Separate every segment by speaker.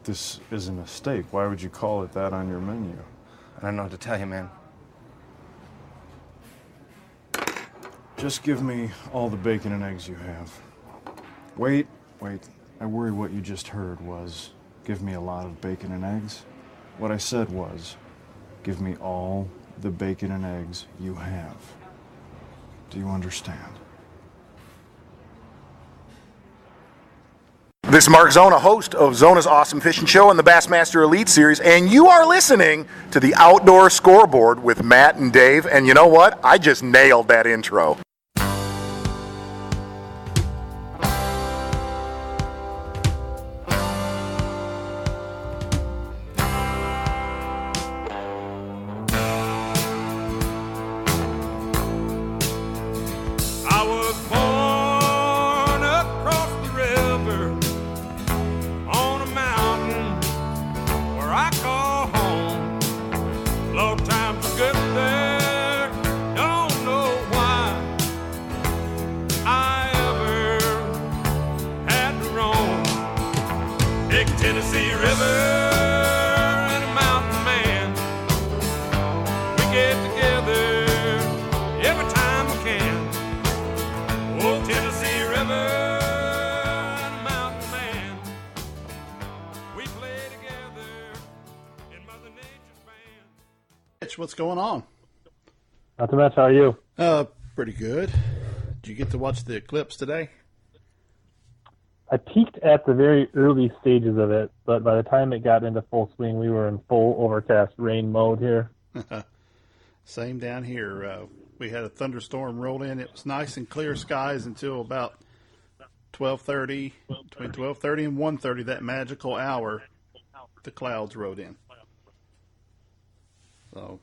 Speaker 1: This isn't a steak. Why would you call it that on your menu?
Speaker 2: I don't know what to tell you, man.
Speaker 1: Just give me all the bacon and eggs you have. Wait. I worry what you just heard was, give me a lot of bacon and eggs. What I said was, give me all the bacon and eggs you have. Do you understand?
Speaker 3: This is Mark Zona, host of Zona's Awesome Fishing Show and the Bassmaster Elite Series, and you are listening to the Outdoor Scoreboard with Matt and Dave, and you know what? I just nailed that intro.
Speaker 4: What's going on?
Speaker 5: Not too much. How are you?
Speaker 4: Pretty good. Did you get to watch the eclipse today?
Speaker 5: I peeked at the very early stages of it, but by the time it got into full swing, we were in full overcast rain mode here.
Speaker 4: Same down here. We had a thunderstorm roll in. It was nice and clear skies until about 12:30. Between 12:30 and 1:30, that magical hour, the clouds rolled in. So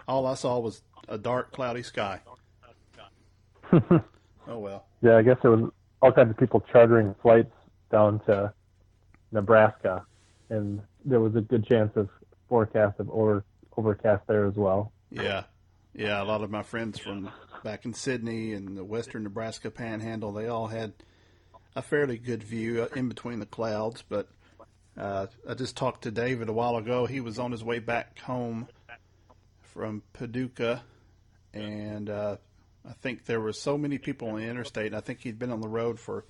Speaker 4: all I saw was a dark, cloudy sky. Oh, well.
Speaker 5: Yeah, I guess there was all kinds of people chartering flights down to Nebraska, and there was a good chance of forecast of overcast there as well.
Speaker 4: Yeah, a lot of my friends from back in Sydney and the western Nebraska panhandle, they all had a fairly good view in between the clouds, but I just talked to David a while ago. He was on his way back home from Paducah, and I think there were so many people on the interstate. I think he'd been on the road for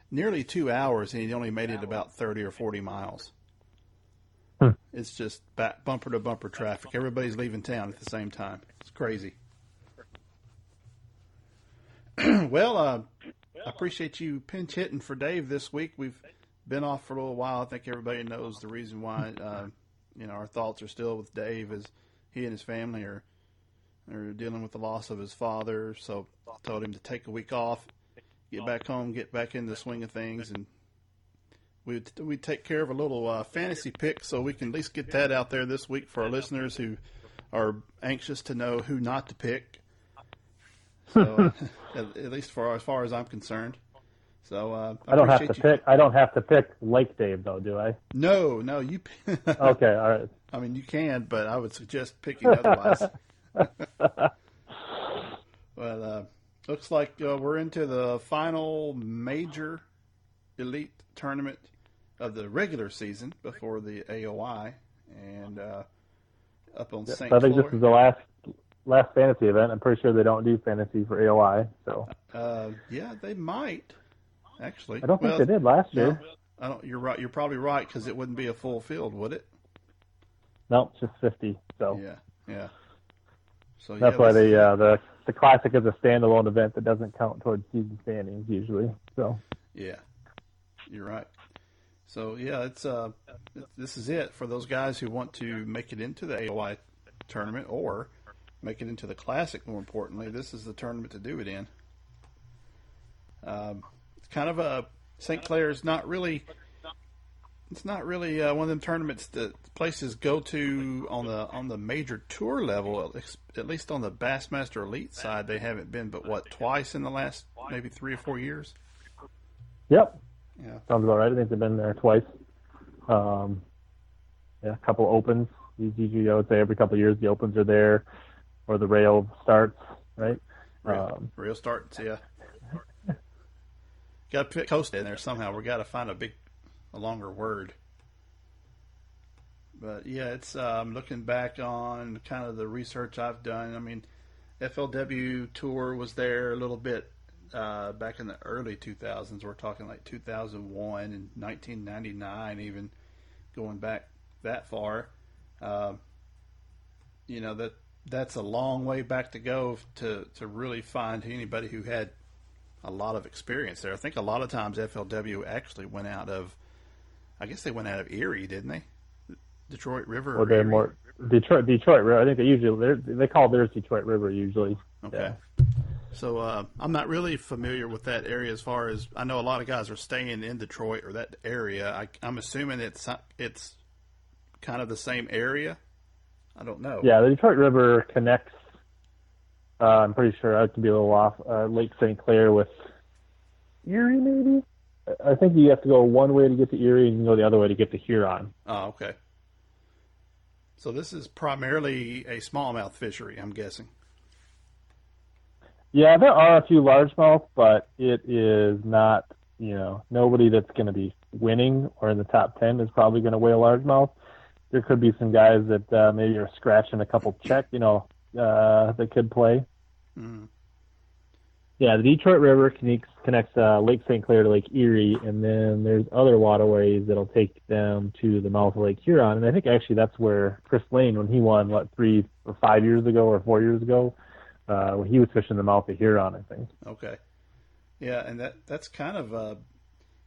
Speaker 4: nearly 2 hours, and he only made it about 30 or 40 miles. It's just bumper-to-bumper traffic. Everybody's leaving town at the same time. It's crazy. Well, I appreciate you pinch hitting for Dave this week. We've been off for a little while. I think everybody knows the reason why. Our thoughts are still with Dave as he and his family are dealing with the loss of his father. So I told him to take a week off, get back home, get back in the swing of things, and we take care of a little fantasy pick so we can at least get that out there this week for our listeners who are anxious to know who not to pick. So at least as far as I'm concerned. So
Speaker 5: I don't have to pick. I don't have to pick like Dave, though, do I?
Speaker 4: No, you.
Speaker 5: Okay, all right.
Speaker 4: I mean, you can, but I would suggest picking otherwise. Well, looks like we're into the final major elite tournament of the regular season before the AOI, and up on St.
Speaker 5: I think
Speaker 4: Clair.
Speaker 5: this is the last fantasy event. I'm pretty sure they don't do fantasy for AOI. So
Speaker 4: yeah, they might actually.
Speaker 5: I don't think they did last year.
Speaker 4: I don't. You're right. You're probably right because it wouldn't be a full field, would it?
Speaker 5: No, it's just 50. So
Speaker 4: yeah. So
Speaker 5: that's why the classic is a standalone event that doesn't count towards season standings usually. So
Speaker 4: yeah, you're right. So yeah, this is it for those guys who want to make it into the AOI tournament or make it into the classic. More importantly, this is the tournament to do it in. It's kind of a St. Clair's not really. It's not really one of them tournaments that places go to on the major tour level. At least on the Bassmaster Elite side, they haven't been but twice in the last maybe 3 or 4 years.
Speaker 5: Yep.
Speaker 4: Yeah.
Speaker 5: Sounds about right. I think they've been there twice. A couple opens. Usually, I would say every couple of years the opens are there, or the rail starts, right?
Speaker 4: Rail starts, yeah. Got to put coast in there somehow. We got to find a longer word. But yeah, it's looking back on kind of the research I've done. I mean, FLW tour was there a little bit back in the early 2000s. We're talking like 2001 and 1999, even going back that far. That's a long way back to go to really find anybody who had a lot of experience there. I think a lot of times FLW actually went out of, I guess they went out of Erie, didn't they? Detroit River.
Speaker 5: Or they're more Detroit River. I think they call theirs Detroit River usually.
Speaker 4: Okay.
Speaker 5: Yeah.
Speaker 4: So I'm not really familiar with that area as far as I know. A lot of guys are staying in Detroit or that area. I'm assuming it's kind of the same area. I don't know.
Speaker 5: Yeah, the Detroit River connects. I'm pretty sure I could be a little off. Lake St. Clair with Erie, maybe. I think you have to go one way to get to Erie, and you can go the other way to get to Huron.
Speaker 4: Oh, okay. So this is primarily a smallmouth fishery, I'm guessing.
Speaker 5: Yeah, there are a few largemouth, but it is not. Nobody that's going to be winning or in the top 10 is probably going to weigh a largemouth. There could be some guys that maybe are scratching a couple check, that could play.
Speaker 4: Mm.
Speaker 5: Yeah, the Detroit River connects Lake St. Clair to Lake Erie, and then there's other waterways that'll take them to the mouth of Lake Huron. And I think actually that's where Chris Lane, when he won, 3 or 5 years ago or 4 years ago, when he was fishing the mouth of Huron, I think.
Speaker 4: Okay. Yeah, and that's kind of,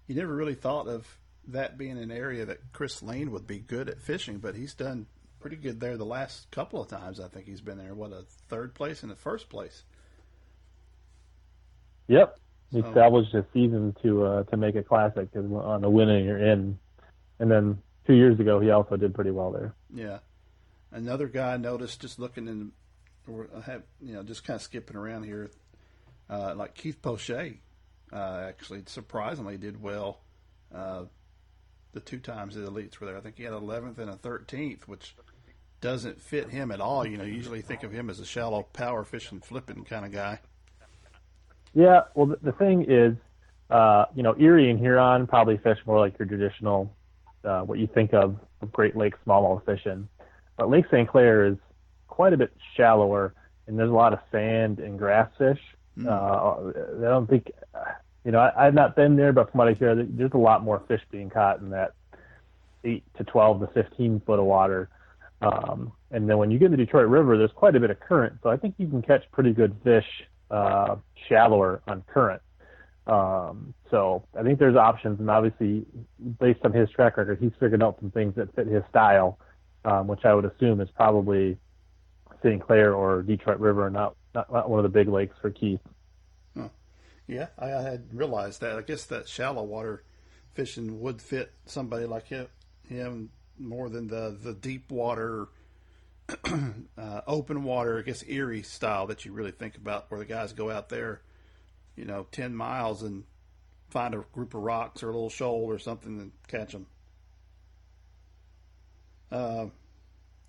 Speaker 4: you never really thought of that being an area that Chris Lane would be good at fishing, but he's done pretty good there the last couple of times. I think he's been there, a third place and a first place.
Speaker 5: Yep, he salvaged a season to make a classic on the winning you're in, and then 2 years ago he also did pretty well there.
Speaker 4: Yeah, another guy I noticed just looking in, or just kind of skipping around here, like Keith Pochet, actually surprisingly did well. The 2 times the elites were there, I think he had 11th and a 13th, which doesn't fit him at all. You usually think of him as a shallow power fishing, flipping kind of guy.
Speaker 5: Yeah, well, the thing is, Erie and Huron probably fish more like your traditional, what you think of Great Lakes smallmouth fishing. But Lake St. Clair is quite a bit shallower, and there's a lot of sand and grass fish. I don't think, I've not been there, but from what I hear, there's a lot more fish being caught in that 8 to 12 to 15 foot of water. And then when you get in the Detroit River, there's quite a bit of current, so I think you can catch pretty good fish shallower on current. So I think there's options, and obviously, based on his track record, he's figured out some things that fit his style, which I would assume is probably St. Clair or Detroit River, not one of the big lakes for Keith.
Speaker 4: Huh. Yeah, I hadn't realized that. I guess that shallow water fishing would fit somebody like him more than the deep water, open water, I guess Erie style that you really think about, where the guys go out there, 10 miles and find a group of rocks or a little shoal or something and catch them.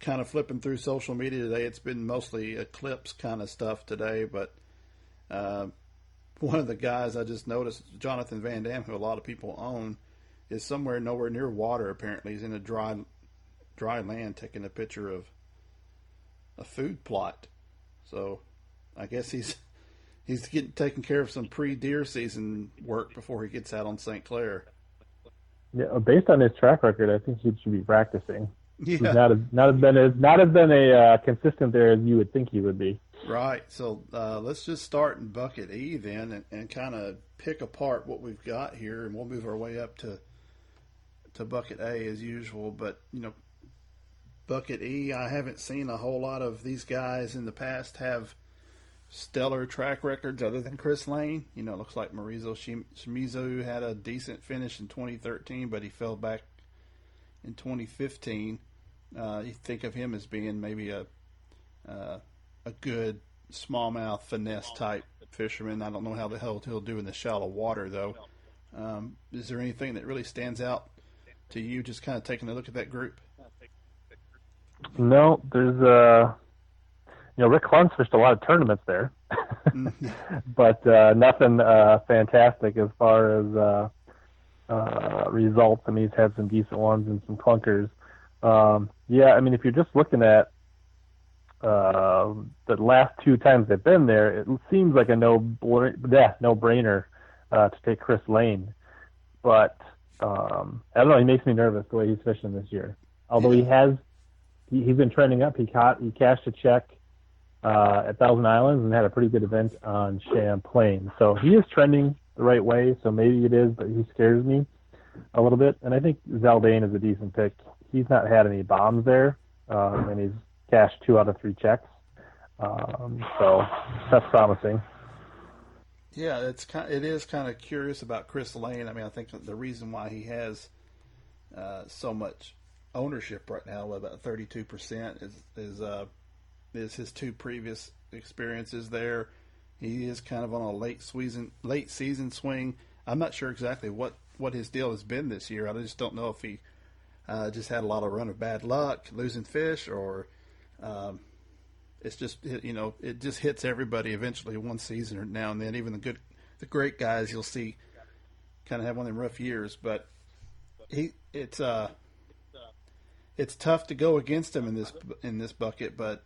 Speaker 4: Kind of flipping through social media today, it's been mostly eclipse kind of stuff today, but one of the guys I just noticed, Jonathan Van Dam, who a lot of people own, is nowhere near water apparently. He's in a dry land taking a picture of a food plot. So I guess he's getting taking care of some pre-deer season work before he gets out on St. Clair.
Speaker 5: Yeah, based on his track record, I think he should be practicing.
Speaker 4: Yeah.
Speaker 5: He's not as been a consistent there as you would think he would be.
Speaker 4: Right. So let's just start in Bucket E then, and kind of pick apart what we've got here, and we'll move our way up to Bucket A as usual. But Bucket E, I haven't seen a whole lot of these guys in the past have stellar track records other than Chris Lane. It looks like Maurizo Shimizu had a decent finish in 2013, but he fell back in 2015. You think of him as being maybe a good smallmouth finesse type fisherman. I don't know how the hell he'll do in the shallow water though. Is there anything that really stands out to you, just kind of taking a look at that group?
Speaker 5: No, there's Rick Kluntz fished a lot of tournaments there, but nothing fantastic as far as results. I mean, he's had some decent ones and some clunkers. Yeah, I mean, if you're just looking at the last two times they've been there, it seems like a no-brainer to take Chris Lane. But I don't know. He makes me nervous the way he's fishing this year. Although he's been trending up. He cashed a check at Thousand Islands and had a pretty good event on Champlain. So he is trending the right way. So maybe it is, but he scares me a little bit. And I think Zaldane is a decent pick. He's not had any bombs there, and he's cashed 2 out of 3 checks. So that's promising.
Speaker 4: Yeah, it is kind of curious about Chris Lane. I mean, I think the reason why he has so much ownership right now, about 32%, is his 2 previous experiences there. He is kind of on a late season swing. I'm not sure exactly what his deal has been this year. I just don't know if he just had a lot of run of bad luck, losing fish, or it's just, it just hits everybody eventually one season or now and then. Even the great guys you'll see kind of have one of them rough years, but it's tough to go against him in this bucket. But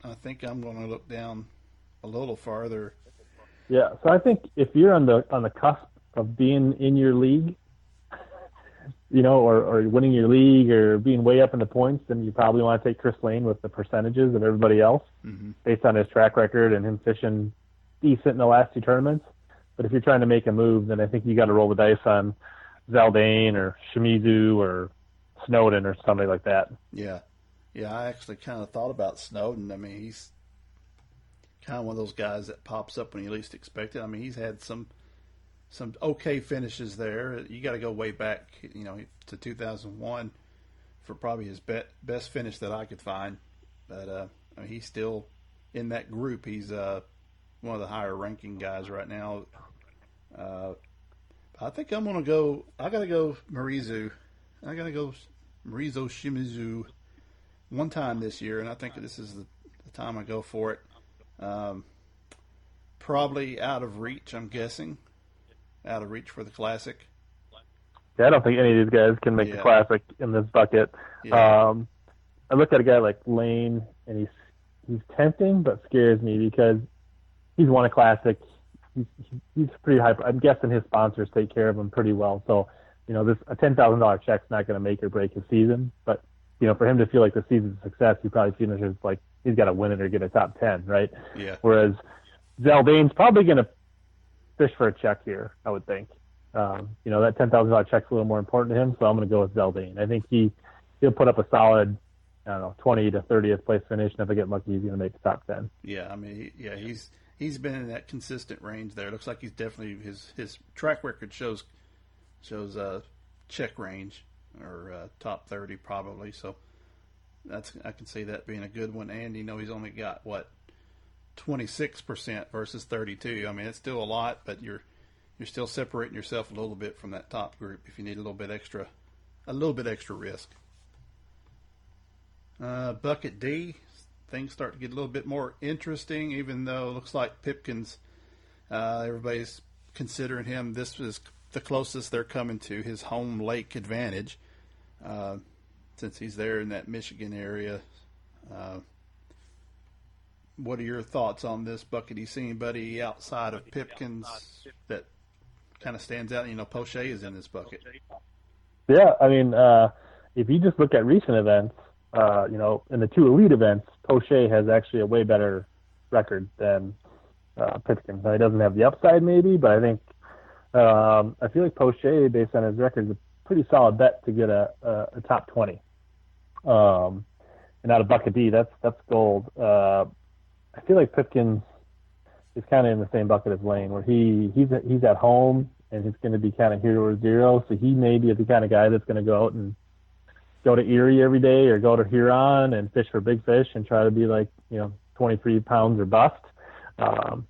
Speaker 4: I think I'm going to look down a little farther.
Speaker 5: Yeah, so I think if you're on the cusp of being in your league, or winning your league or being way up in the points, then you probably want to take Chris Lane with the percentages of everybody else based on his track record and him fishing decent in the last 2 tournaments. But if you're trying to make a move, then I think you got to roll the dice on Zaldane or Shimizu or Snowden or somebody like that.
Speaker 4: Yeah. Yeah, I actually kind of thought about Snowden. I mean, he's kind of one of those guys that pops up when you least expect it. I mean, he's had some okay finishes there. You got to go way back, to 2001 for probably his best finish that I could find. But I mean, he's still in that group. He's one of the higher ranking guys right now. I think I'm gonna go. I gotta go Marizu. I gotta go Marizo Shimizu one time this year, and I think this is the time I go for it. Probably out of reach, I'm guessing. Out of reach for the Classic.
Speaker 5: Yeah, I don't think any of these guys can make the Classic in this bucket. Yeah. I look at a guy like Lane, and he's tempting, but scares me because he's won a Classic. He's pretty high. I'm guessing his sponsors take care of him pretty well. So, this a $10,000 check's not going to make or break his season. But for him to feel like the season's a success, he probably finishes like he's got to win it or get a top 10, right?
Speaker 4: Yeah.
Speaker 5: Whereas Zaldane's probably going to fish for a check here, I would think. That $10,000 check's a little more important to him, so I'm going to go with Zaldane. I think he'll put up a solid, 20 to 30th place finish, and if I get lucky, he's going to make the top 10.
Speaker 4: Yeah, I mean, he's been in that consistent range there. It looks like he's definitely his track record shows check range or top 30 probably. So I can see that being a good one. And he's only got 26% versus 32. I mean, it's still a lot, but you're still separating yourself a little bit from that top group if you need a little bit extra risk. Bucket D, things start to get a little bit more interesting, even though it looks like Pipkins, everybody's considering him. This is the closest they're coming to his home lake advantage, since he's there in that Michigan area. What are your thoughts on this bucket? Do you see anybody outside of Pipkins that kind of stands out? Poche is in this bucket.
Speaker 5: Yeah, I mean, if you just look at recent events, in the 2 elite events, Poche has actually a way better record than Pipkins. Now, he doesn't have the upside maybe, but I think I feel like Poche, based on his record, is a pretty solid bet to get a top 20. And out of bucket D, that's gold. I feel like Pipkins is kind of in the same bucket as Lane, where he's at home and he's going to be kind of hero or zero. So he may be the kind of guy that's going to go out and go to Erie every day or go to Huron and fish for big fish and try to be like 23 pounds or bust.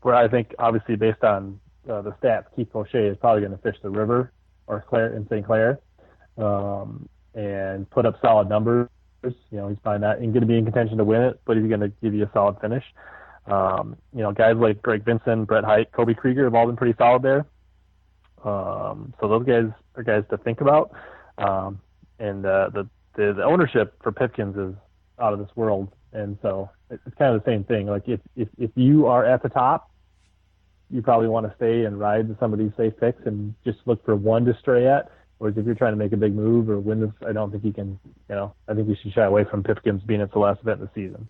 Speaker 5: Where I think obviously based on the stats, Keith Poche is probably going to fish the river or Clair in St. Clair and put up solid numbers. He's probably not going to be in contention to win it, but he's going to give you a solid finish. Guys like Greg Vinson, Brett Hite, Kobe Krieger have all been pretty solid there. So those guys are guys to think about. And the the ownership for Pipkins is out of this world, and so it's kind of the same thing. Like if you are at the top, you probably want to stay and ride some of these safe picks and just look for one to stray at. Whereas if you're trying to make a big move or win this, I don't think you can. I think you should shy away from Pipkins being at the last event of the season.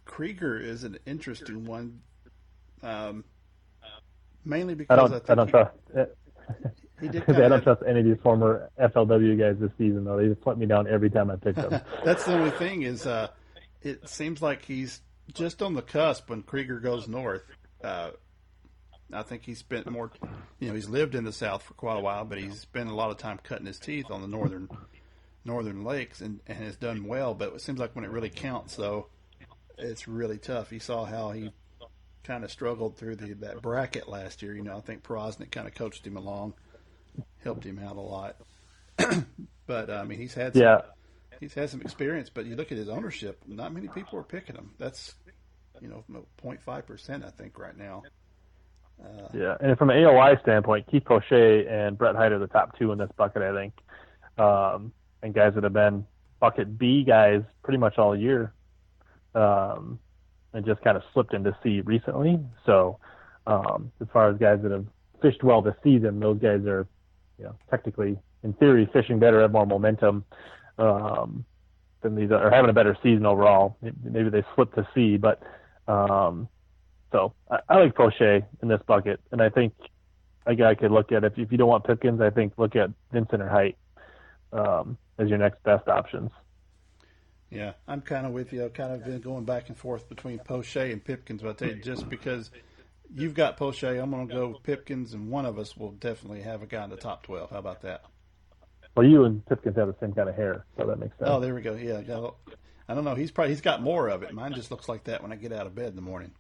Speaker 4: Krieger is an interesting one, mainly because I don't
Speaker 5: trust. I don't trust any of these former FLW guys this season, though. They just let me down every time I pick them.
Speaker 4: That's the only thing is, it seems like he's just on the cusp when Krieger goes north. I think he's spent more, he's lived in the South for quite a while, but he's spent a lot of time cutting his teeth on the northern lakes and has done well. But it seems like when it really counts, though, it's really tough. You saw how he kind of struggled through that bracket last year. I think Prosnick kind of coached him along, helped him out a lot. But he's had some experience. But you look at his ownership; not many people are picking him. That's 0.5%, I think, right now.
Speaker 5: And from an AOI standpoint, Keith Prochet and Brett Hyde are the top two in this bucket, I think, and guys that have been bucket B guys pretty much all year. And just kind of slipped into C recently. So as far as guys that have fished well this season, those guys are, technically, in theory, fishing better, have more momentum than these are having a better season overall. Maybe they slipped to C, but so I like Prochet in this bucket, and I think a guy could look at, if you don't want Pipkins, I think look at Vincent or Height as your next best options.
Speaker 4: Yeah, I'm kind of with you. I've kind of been going back and forth between Prochet and Pipkins, but I tell you, just because you've got Prochet, I'm going to go Pipkins, and one of us will definitely have a guy in the top 12. How about that?
Speaker 5: Well, you and Pipkins have the same kind of hair, so that makes sense.
Speaker 4: Oh, there we go. Yeah, I don't know. He's got more of it. Mine just looks like that when I get out of bed in the morning.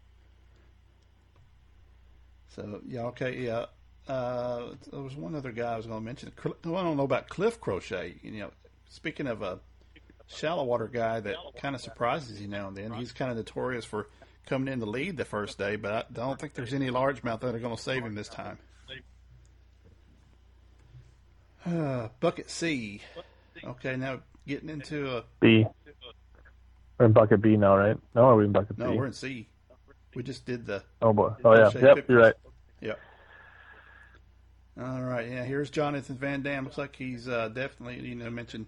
Speaker 4: So okay. There was one other guy I was going to mention. I don't know about Cliff Crochet. Speaking of a shallow water guy that kind of surprises you now and then. He's kind of notorious for coming in the lead the first day, but I don't think there's any largemouth that are going to save him this time. Bucket C. Okay, now getting into
Speaker 5: B. We're in bucket B now, right? No, are we in bucket B?
Speaker 4: No, we're in C. We just did the...
Speaker 5: Oh, boy. Oh, yeah. Yep, you're right.
Speaker 4: Yep. All right, yeah, here's Jonathan Van Dam. Looks like he's definitely, mentioned...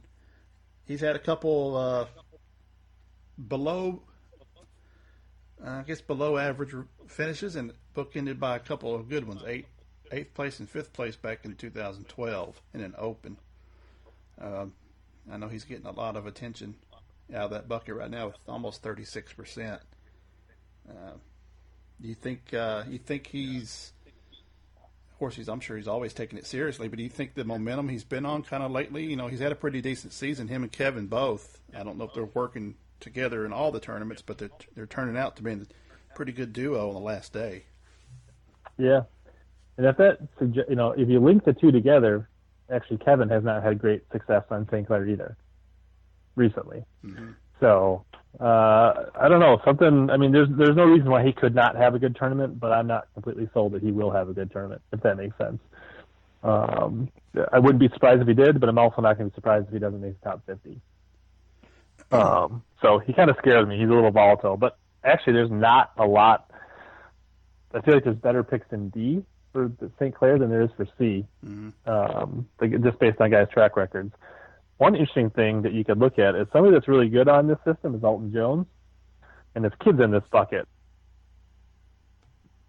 Speaker 4: He's had a couple below average finishes and bookended by a couple of good ones. Eighth place and fifth place back in 2012 in an Open. I know he's getting a lot of attention out of that bucket right now with almost 36%. Do you think he's... Of course, I'm sure he's always taking it seriously, but do you think the momentum he's been on kind of lately, he's had a pretty decent season, him and Kevin both. I don't know if they're working together in all the tournaments, but they're turning out to be a pretty good duo on the last day.
Speaker 5: Yeah. And if you link the two together, actually Kevin has not had great success on St. Clair either recently. Mm-hmm. So, I don't know. There's no reason why he could not have a good tournament, but I'm not completely sold that he will have a good tournament, if that makes sense. I wouldn't be surprised if he did, but I'm also not going to be surprised if he doesn't make the top 50. So he kind of scares me. He's a little volatile, but actually there's not a lot. I feel like there's better picks in D for St. Clair than there is for C, just based on guys' track records. One interesting thing that you could look at is somebody that's really good on this system is Alton Jones, and his kid's in this bucket.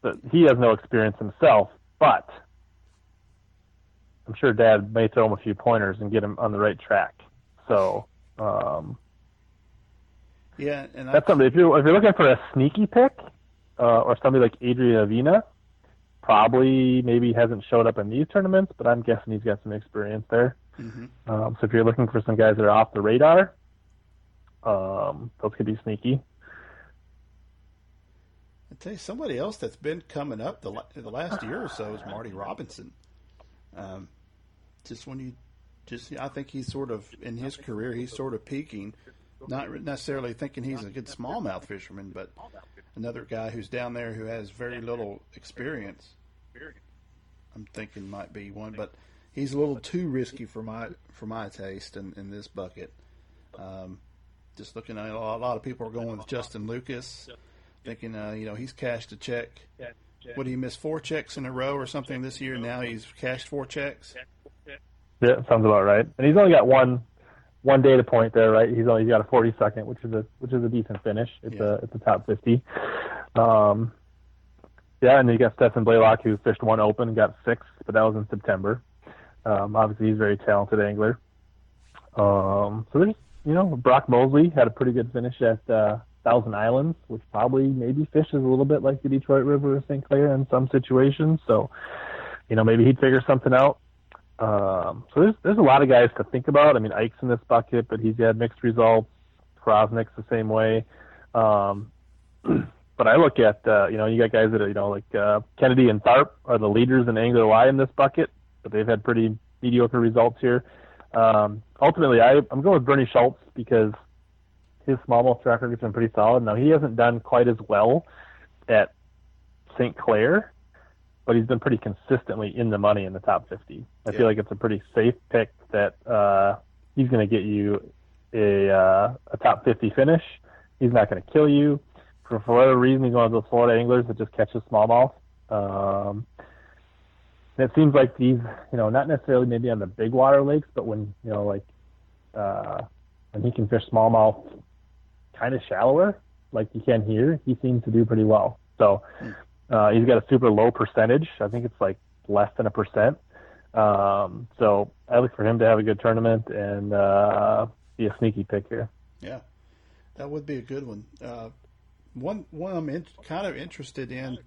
Speaker 5: But he has no experience himself, but I'm sure Dad may throw him a few pointers and get him on the right track. So,
Speaker 4: and
Speaker 5: that's something. If you're looking for a sneaky pick, or somebody like Adrian Avina, probably maybe hasn't showed up in these tournaments, but I'm guessing he's got some experience there. Mm-hmm. So if you're looking for some guys that are off the radar, those could be sneaky.
Speaker 4: I'll tell you, somebody else that's been coming up the last year or so is Marty Robinson. I think he's sort of, in his career, he's sort of peaking. Not necessarily thinking he's a good smallmouth fisherman, but another guy who's down there who has very little experience. I'm thinking might be one, but he's a little too risky for my taste in this bucket. Just looking at a lot of people are going with Justin Lucas, thinking he's cashed a check. Would he miss 4 checks in a row or something this year? Now he's cashed 4 checks.
Speaker 5: Yeah, sounds about right. And he's only got one data point there, right? He's got a 42nd, which is a decent finish. It's a top 50. Yeah, and then you got Stefan Blaylock, who fished one open and got 6th, but that was in September. Obviously, he's a very talented angler. So there's, Brock Mosley had a pretty good finish at Thousand Islands, which probably maybe fishes a little bit like the Detroit River or St. Clair in some situations. So, maybe he'd figure something out. So there's a lot of guys to think about. I mean, Ike's in this bucket, but he's had mixed results. Krosnick's the same way. But I look at, you got guys that are, like Kennedy and Tharp are the leaders in angler Y in this bucket, but they've had pretty mediocre results here. Ultimately, I'm going with Bernie Schultz because his smallmouth track record's been pretty solid. Now, he hasn't done quite as well at St. Clair, but he's been pretty consistently in the money in the top 50. I feel like it's a pretty safe pick that he's going to get you a top 50 finish. He's not going to kill you. For whatever reason, he's one of those Florida anglers that just catches smallmouth. And it seems like these, not necessarily maybe on the big water lakes, but when, when he can fish smallmouth kind of shallower, like you can here, he seems to do pretty well. So he's got a super low percentage. I think it's like less than 1%. So I look for him to have a good tournament and be a sneaky pick here.
Speaker 4: Yeah, that would be a good one. One I'm kind of interested in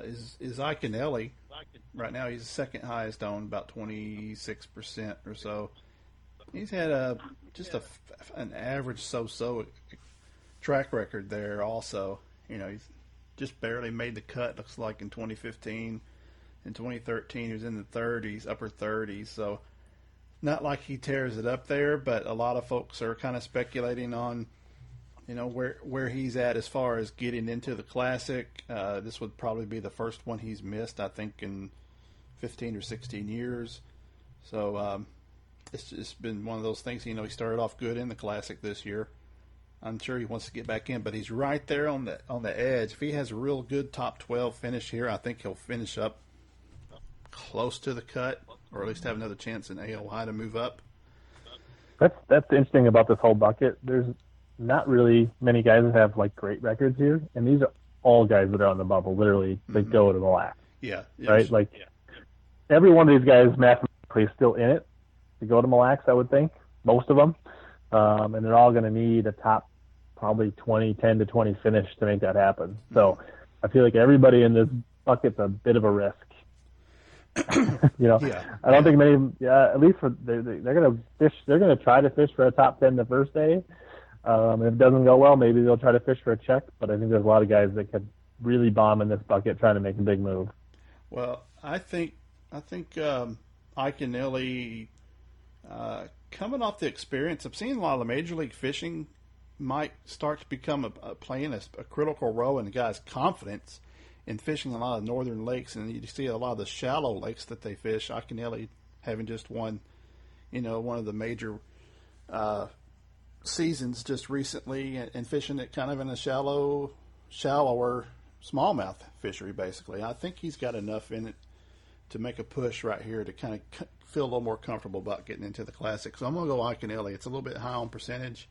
Speaker 4: is Iaconelli. Right now he's the second highest owned, about 26% or so. He's had an average so-so track record there also. He's just barely made the cut, looks like, in 2015. In 2013 he was in the 30s, upper 30s, so not like he tears it up there, but a lot of folks are kind of speculating on where he's at as far as getting into the Classic. This would probably be the first one he's missed, I think, in 15 or 16 years. So it's just been one of those things. He started off good in the Classic this year. I'm sure he wants to get back in, but he's right there on the edge. If he has a real good top 12 finish here, I think he'll finish up close to the cut, or at least have another chance in AOI to move up.
Speaker 5: That's interesting about this whole bucket. There's not really many guys that have like great records here, and these are all guys that are on the bubble. Literally, they go to the last.
Speaker 4: Yeah.
Speaker 5: Right. Every one of these guys mathematically is still in it to go to Mille Lacs, I would think, most of them, and they're all going to need a top probably 10 to 20 finish to make that happen. So I feel like everybody in this bucket's a bit of a risk. I don't think many. Yeah, at least they're going to fish. They're going to try to fish for a top 10 the first day. If it doesn't go well, maybe they'll try to fish for a check. But I think there's a lot of guys that could really bomb in this bucket trying to make a big move.
Speaker 4: Well, I think Iaconelli, coming off the experience of seeing a lot of the Major League fishing, might start to become playing a critical role in the guy's confidence in fishing a lot of northern lakes. And you see a lot of the shallow lakes that they fish. Iaconelli having just won, one of the major seasons just recently, and fishing it kind of in a shallower smallmouth fishery, basically. I think he's got enough in it to make a push right here to kind of feel a little more comfortable about getting into the Classic. So I'm going to go Iaconelli. It's a little bit high on percentage,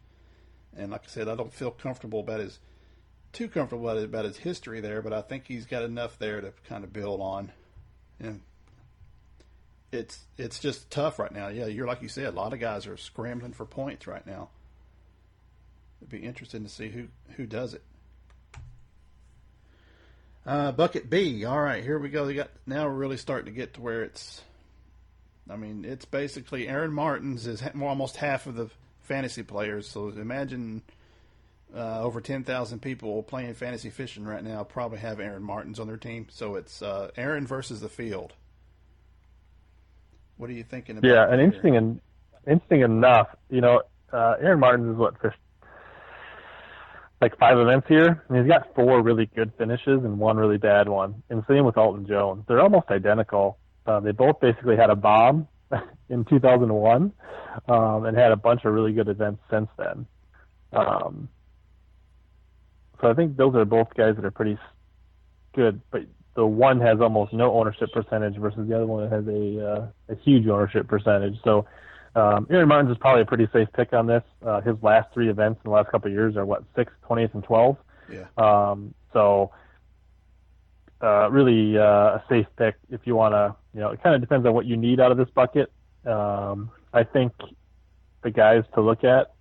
Speaker 4: and like I said, I don't feel too comfortable about his history there, but I think he's got enough there to kind of build on. And it's just tough right now. Yeah, you're like you said, a lot of guys are scrambling for points right now. It'd be interesting to see who does it. Bucket B. All right, here we go. Now we're really starting to get to where it's basically Aaron Martins is almost half of the fantasy players. So imagine over 10,000 people playing fantasy fishing right now probably have Aaron Martins on their team. So it's Aaron versus the field. What are you thinking about?
Speaker 5: Yeah, and interesting enough, Aaron Martins is what fished like 5 events here, and he's got 4 really good finishes and 1 really bad one. And same with Alton Jones. They're almost identical. They both basically had a bomb in 2001 and had a bunch of really good events since then. So I think those are both guys that are pretty good, but the one has almost no ownership percentage versus the other one has a huge ownership percentage. So Aaron Martens is probably a pretty safe pick on this. His last 3 events in the last couple of years are 6th, 20th, and 12th.
Speaker 4: Yeah.
Speaker 5: So really a safe pick if you want to. It kind of depends on what you need out of this bucket. I think the guys to look at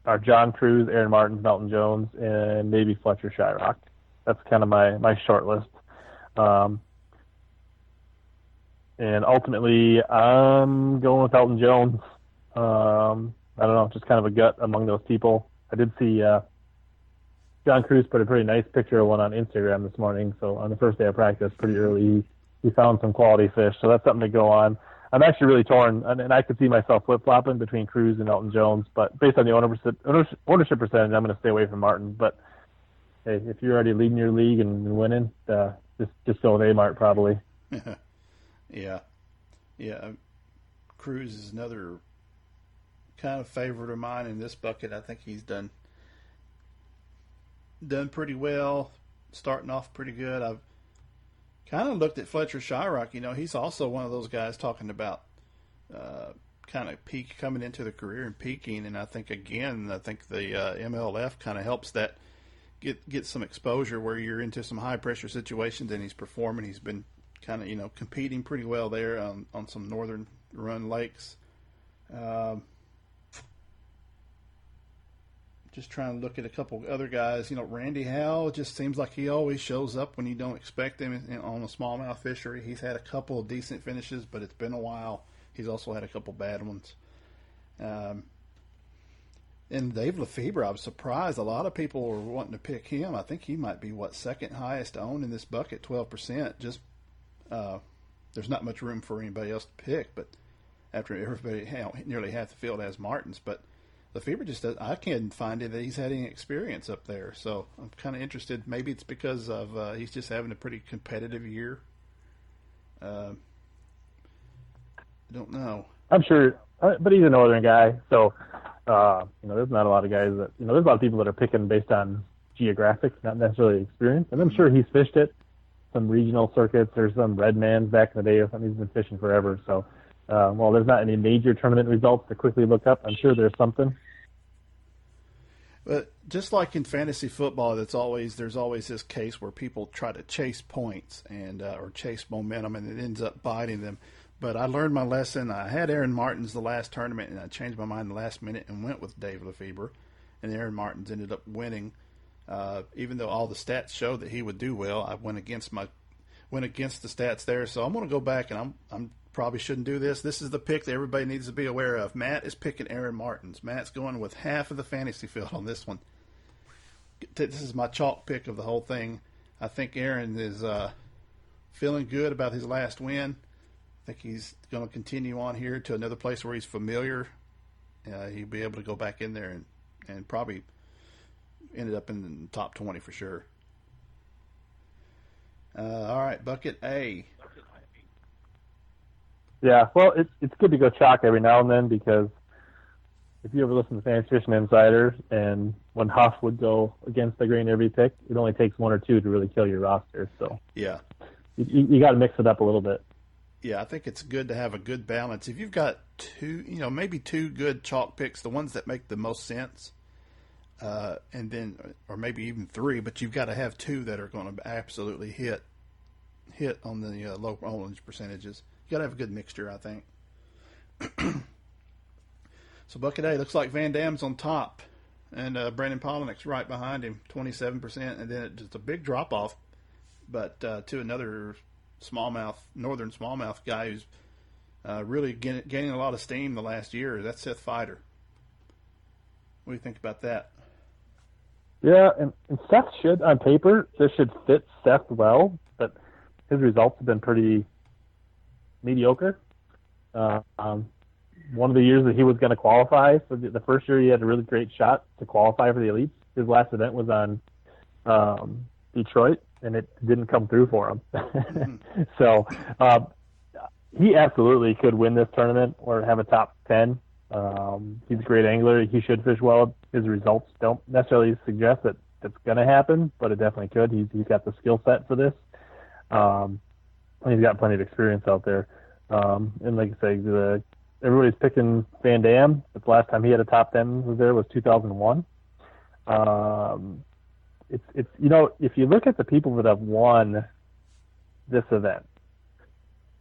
Speaker 5: are John Cruz, Aaron Martens, Melton Jones, and maybe Fletcher Shyrock. That's kind of my short list. And ultimately, I'm going with Elton Jones. I don't know, just kind of a gut among those people. I did see John Cruz put a pretty nice picture of one on Instagram this morning. So on the first day of practice, pretty early, he found some quality fish. So that's something to go on. I'm actually really torn, and I could see myself flip-flopping between Cruz and Elton Jones. But based on the ownership percentage, I'm going to stay away from Martin. But hey, if you're already leading your league and winning, just go with A-Mart probably.
Speaker 4: Yeah. Cruz is another kind of favorite of mine in this bucket. I think he's done pretty well, starting off pretty good. I've kind of looked at Fletcher Shyrock. He's also one of those guys talking about kind of peak coming into the career and peaking. And I think the MLF kind of helps that get some exposure where you're into some high pressure situations and he's performing. He's been kind of, competing pretty well there on some northern run lakes. Just trying to look at a couple other guys. Randy Howell just seems like he always shows up when you don't expect him on a smallmouth fishery. He's had a couple of decent finishes, but it's been a while. He's also had a couple bad ones. And Dave Lefebvre, I was surprised. A lot of people were wanting to pick him. I think he might be, second highest owned in this bucket, 12%. Just there's not much room for anybody else to pick, but after everybody, nearly half the field has Martins, but Lefebvre just does. I can't find it that he's had any experience up there, so I'm kind of interested. Maybe it's because of he's just having a pretty competitive year. I don't know.
Speaker 5: I'm sure, but he's a northern guy, so there's not a lot of guys that there's a lot of people that are picking based on geographic, not necessarily experience. And I'm sure he's fished it, some regional circuits or some Redmans back in the day or something. He's been fishing forever, so. Well, there's not any major tournament results to quickly look up. I'm sure there's something.
Speaker 4: But just like in fantasy football, there's always this case where people try to chase points and or chase momentum, and it ends up biting them. But I learned my lesson. I had Aaron Martins the last tournament, and I changed my mind the last minute and went with Dave Lefebvre. And Aaron Martins ended up winning, even though all the stats showed that he would do well. I went against the stats there, so I'm going to go back, and I'm probably shouldn't do this. This is the pick that everybody needs to be aware of. Matt is picking Aaron Martins. Matt's going with half of the fantasy field on this one. This is my chalk pick of the whole thing. I think Aaron is feeling good about his last win. I think he's going to continue on here to another place where he's familiar. He'll be able to go back in there and probably ended up in the top 20 for sure. All right, bucket A.
Speaker 5: Yeah, well, it's good to go chalk every now and then because if you ever listen to Fantasy Fishing Insider and when Huff would go against the grain every pick, it only takes 1 or 2 to really kill your roster. So
Speaker 4: yeah,
Speaker 5: you got to mix it up a little bit.
Speaker 4: Yeah, I think it's good to have a good balance. If you've got maybe 2 good chalk picks, the ones that make the most sense, and then or maybe even 3, but you've got to have 2 that are going to absolutely hit on the low ownage percentages. You got to have a good mixture, I think. So bucket A looks like Van Dam's on top, and Brandon Polinick's right behind him, 27%, and then just a big drop off, but to another northern smallmouth guy who's really gaining a lot of steam the last year. That's Seth Fighter. What do you think about that?
Speaker 5: Yeah, and Seth should, on paper, this should fit Seth well, but his results have been pretty mediocre. One of the years that he was going to qualify, for the first year he had a really great shot to qualify for the elites. his last event was on Detroit, and it didn't come through for him.
Speaker 4: Mm-hmm.
Speaker 5: So he absolutely could win this tournament or have a top 10. He's a great angler. He should fish well. His results don't necessarily suggest that it's going to happen, but it definitely could. He's got the skill set for this. He's got plenty of experience out there. And like I say, everybody's picking Van Dam, but the last time he had a top 10 was 2001. It's if you look at the people that have won this event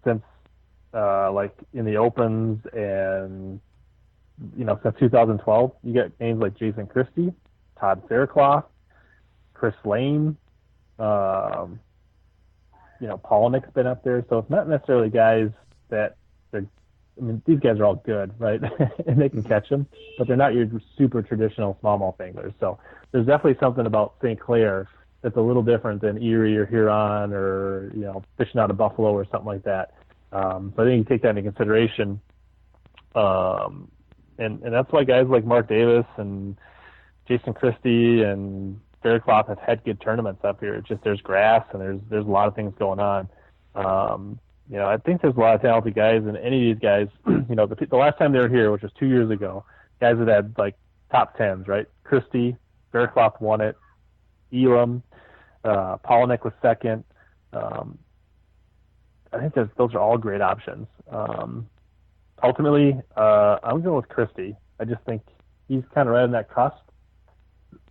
Speaker 5: since like in the Opens and since 2012, you get names like Jason Christie, Todd Faircloth, Chris Lane, Polnick's been up there, so it's not necessarily guys that these guys are all good, right? And they can catch them, but they're not your super traditional smallmouth anglers. So there's definitely something about St. Clair that's a little different than Erie or Huron or, fishing out of Buffalo or something like that. So I think you take that into consideration. And that's why guys like Mark Davis and Jason Christie and Faircloth have had good tournaments up here. It's just there's grass and there's a lot of things going on. I think there's a lot of talented guys, and any of these guys, the last time they were here, which was 2 years ago, guys that had like top tens, right? Christie, Faircloth won it, Elam, Polnick was second. I think those are all great options. Ultimately, I'm going with Christie. I just think he's kind of right on that cusp.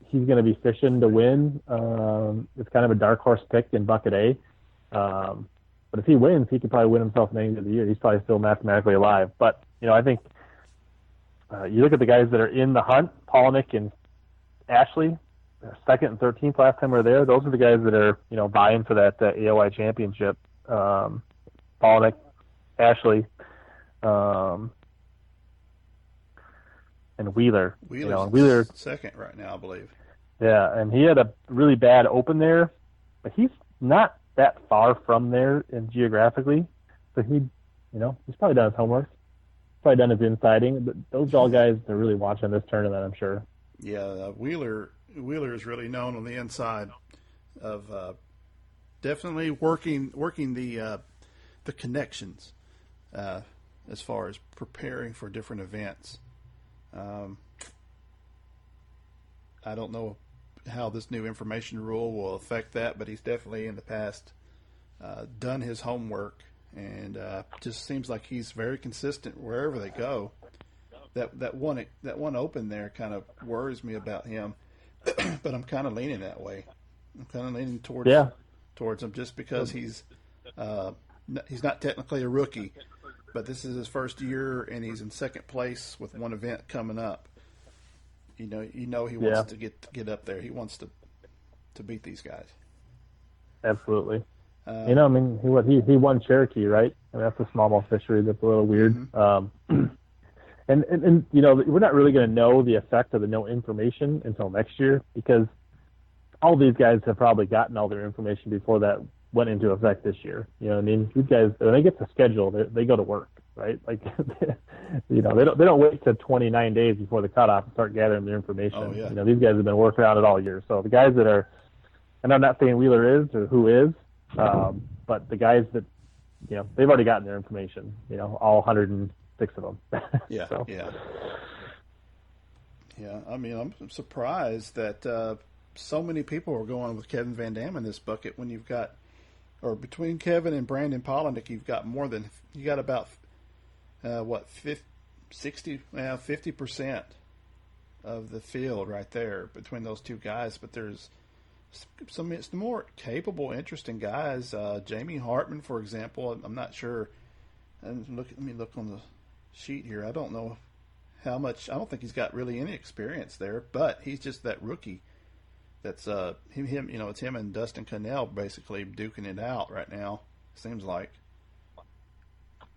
Speaker 5: He's going to be fishing to win. It's kind of a dark horse pick in Bucket A. But if he wins, he could probably win himself an Angler of the Year. He's probably still mathematically alive. But, I think you look at the guys that are in the hunt, Polnick and Ashley, second and 13th last time we were there. Those are the guys that are, vying for that AOI championship. Polnick, Ashley, and Wheeler.
Speaker 4: Wheeler's second right now, I believe.
Speaker 5: Yeah, and he had a really bad open there, but he's not that far from there in geographically. So he's probably done his homework. Probably done his insiding. But those are all guys that are really watching this tournament, I'm sure.
Speaker 4: Yeah, Wheeler is really known on the inside of definitely working the connections as far as preparing for different events. I don't know how this new information rule will affect that, but he's definitely in the past done his homework, and just seems like he's very consistent wherever they go. That one open there kind of worries me about him, but I'm kind of leaning that way. I'm kind of leaning towards him just because he's not technically a rookie, but this is his first year and he's in second place with one event coming up. He wants to get up there. He wants to beat these guys.
Speaker 5: Absolutely. He won Cherokee, right? That's a smallmouth fishery that's a little weird. Mm-hmm. And we're not really going to know the effect of the no information until next year, because all these guys have probably gotten all their information before that went into effect this year. These guys, when they get the schedule, they go to work, right? Like, they don't wait till 29 days before the cutoff to start gathering their information.
Speaker 4: Oh, yeah.
Speaker 5: These guys have been working on it all year. So the guys that are, and I'm not saying Wheeler is or who is, but the guys that, they've already gotten their information, all 106 of them.
Speaker 4: Yeah.
Speaker 5: So.
Speaker 4: Yeah. Yeah. I mean, I'm surprised that so many people are going with Kevin Van Dam in this bucket when you've got, or between Kevin and Brandon Polnick, you got about 50% of the field right there between those two guys. But there's some more capable, interesting guys. Jamie Hartman, for example. I'm not sure. And let me look on the sheet here. I don't know how much. I don't think he's got really any experience there, but he's just that rookie. That's him. It's him and Dustin Connell basically duking it out right now. Seems like.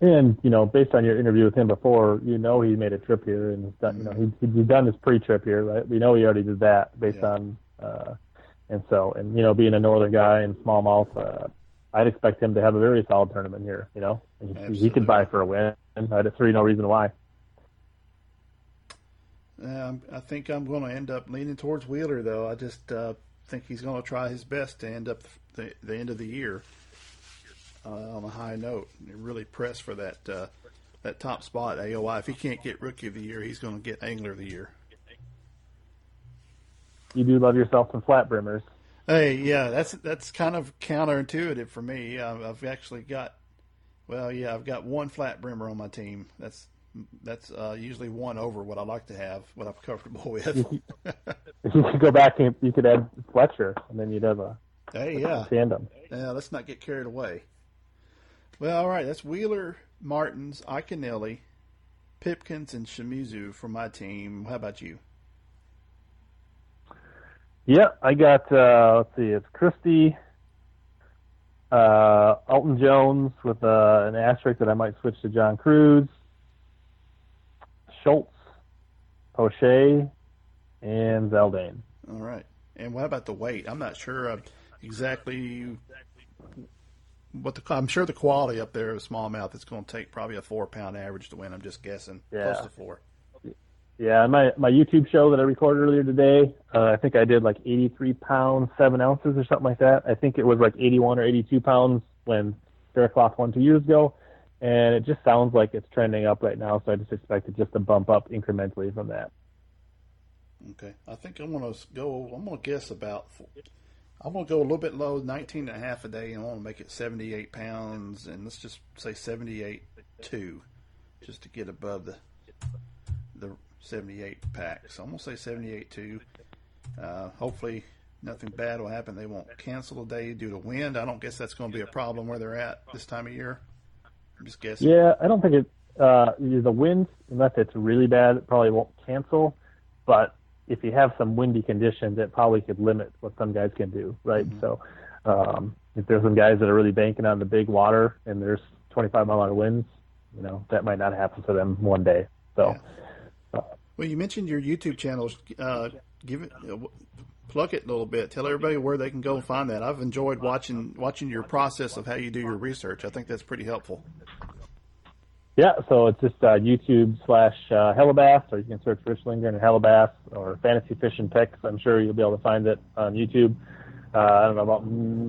Speaker 5: And based on your interview with him before, he made a trip here and he's done. He's done his pre-trip here, right? We know he already did that based on. Being a northern guy and smallmouth, I'd expect him to have a very solid tournament here. He could buy for a win. I see no reason why.
Speaker 4: I think I'm going to end up leaning towards Wheeler, though. I just think he's going to try his best to end up the end of the year on a high note and really press for that top spot at AOI. If he can't get Rookie of the Year, he's going to get Angler of the Year.
Speaker 5: You do love yourself some flat brimmers.
Speaker 4: Hey, yeah, that's kind of counterintuitive for me. I've actually got, I've got one flat brimmer on my team. That's usually one over what I like to have, what I'm comfortable with.
Speaker 5: You could go back and you could add Fletcher, and then you'd have a tandem.
Speaker 4: Yeah, let's not get carried away. Well, all right, that's Wheeler, Martins, Iaconelli, Pipkins, and Shimizu for my team. How about you?
Speaker 5: Yeah, I got, let's see, it's Christie, Alton Jones with an asterisk that I might switch to John Cruz, Schultz, Poche, and Zeldane.
Speaker 4: All right. And what about the weight? I'm not sure exactly I'm sure the quality up there of smallmouth is going to take probably a 4-pound average to win. I'm just guessing.
Speaker 5: Yeah.
Speaker 4: Close to 4.
Speaker 5: Yeah, my YouTube show that I recorded earlier today, I think I did like 83 pounds, 7 ounces or something like that. I think it was like 81 or 82 pounds when Faircloth won 2 years ago. And it just sounds like it's trending up right now, so I just expect it just to bump up incrementally from that.
Speaker 4: Okay. I think I'm going to guess I'm going to go a little bit low, 19 and a half a day, and I want to make it 78 pounds, and let's just say 78.2, just to get above the 78 pack. So I'm going to say 78.2. Hopefully nothing bad will happen. They won't cancel a day due to wind. I don't guess that's going to be a problem where they're at this time of year. I'm just guessing.
Speaker 5: Yeah, I don't think the wind, unless it's really bad, it probably won't cancel. But if you have some windy conditions, it probably could limit what some guys can do, right? Mm-hmm. So if there's some guys that are really banking on the big water and there's 25-mile-an-hour winds, that might not happen for them one day. So,
Speaker 4: well, you mentioned your YouTube channels. Plug it a little bit. Tell everybody where they can go and find that. I've enjoyed watching your process of how you do your research. I think that's pretty helpful.
Speaker 5: Yeah, so it's just YouTube/Hellabass, or you can search Rich Lindgren and Hellabass or Fantasy Fishing Picks. I'm sure you'll be able to find it on YouTube. I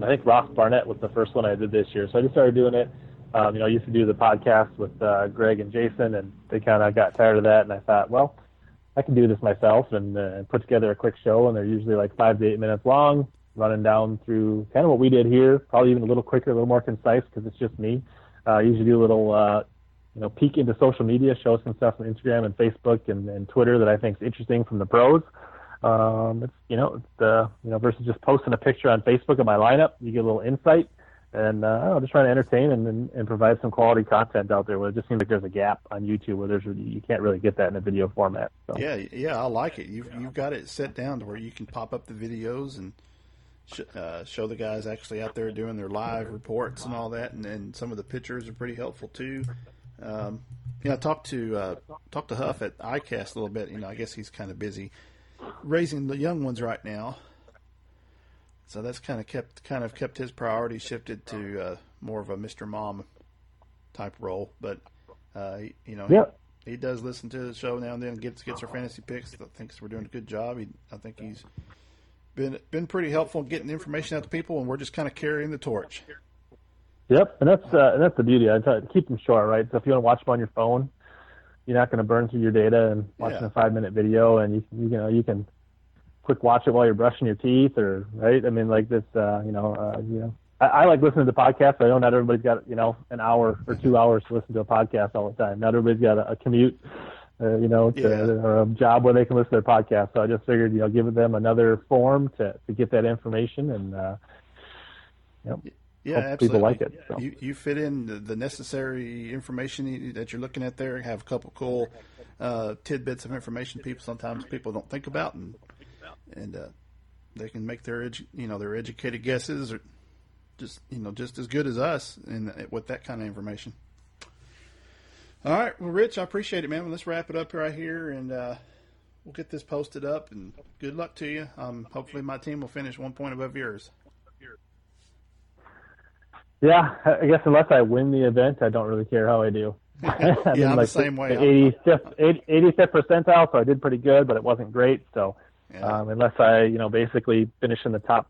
Speaker 5: think Ross Barnett was the first one I did this year, so I just started doing it. I used to do the podcast with Greg and Jason, and they kind of got tired of that, and I thought, well, I can do this myself and put together a quick show, and they're usually like 5 to 8 minutes long, running down through kind of what we did here, probably even a little quicker, a little more concise because it's just me. I usually do a little peek into social media, show some stuff on Instagram and Facebook and Twitter that I think is interesting from the pros. Versus just posting a picture on Facebook of my lineup, you get a little insight. And just trying to entertain and provide some quality content out there where it just seems like there's a gap on YouTube where you can't really get that in a video format. So.
Speaker 4: Yeah, I like it. You've got it set down to where you can pop up the videos and show the guys actually out there doing their live reports and all that, and then some of the pictures are pretty helpful too. I talked to Huff at iCast a little bit. I guess he's kind of busy raising the young ones right now. So that's kind of kept his priority shifted to more of a Mr. Mom type role. But he does listen to the show now and then, gets our fantasy picks. I think we're doing a good job. I think he's been pretty helpful in getting information out to people, and we're just kind of carrying the torch.
Speaker 5: Yep, and that's the beauty. I try to keep them short, right? So if you want to watch them on your phone, you're not going to burn through your data and watching a 5-minute video, and you can quick watch it while you're brushing your teeth, or right. I mean, like this, I like listening to podcasts. I know not everybody's got an hour or 2 hours to listen to a podcast all the time. Not everybody's got a commute, or a job where they can listen to their podcast. So I just figured, give them another form to get that information, and
Speaker 4: absolutely.
Speaker 5: People like it. So.
Speaker 4: You fit in the necessary information that you're looking at there. Have a couple cool tidbits of information sometimes people don't think about, and they can make their educated guesses, or just as good as us with that kind of information. All right, well, Rich, I appreciate it, man. Well, let's wrap it up right here, and we'll get this posted up. And good luck to you. Hopefully, my team will finish 1 point above yours.
Speaker 5: Yeah, I guess unless I win the event, I don't really care how I do. I'm
Speaker 4: Yeah,
Speaker 5: in
Speaker 4: I'm
Speaker 5: like
Speaker 4: the same way.
Speaker 5: 85th percentile, so I did pretty good, but it wasn't great. So unless I, basically finish in the top,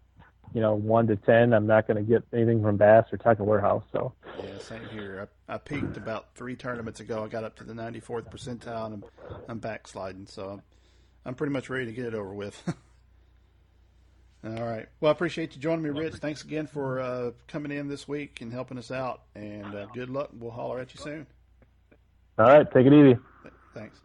Speaker 5: 1 to 10, I'm not going to get anything from Bass or Tackle Warehouse. So
Speaker 4: Yeah, same here. I peaked about 3 tournaments ago. I got up to the 94th percentile, and I'm backsliding. So I'm pretty much ready to get it over with. All right. Well, I appreciate you joining me, Rich. Thanks again for coming in this week and helping us out. And good luck. We'll holler at you soon.
Speaker 5: all right, take it easy.
Speaker 4: Thanks.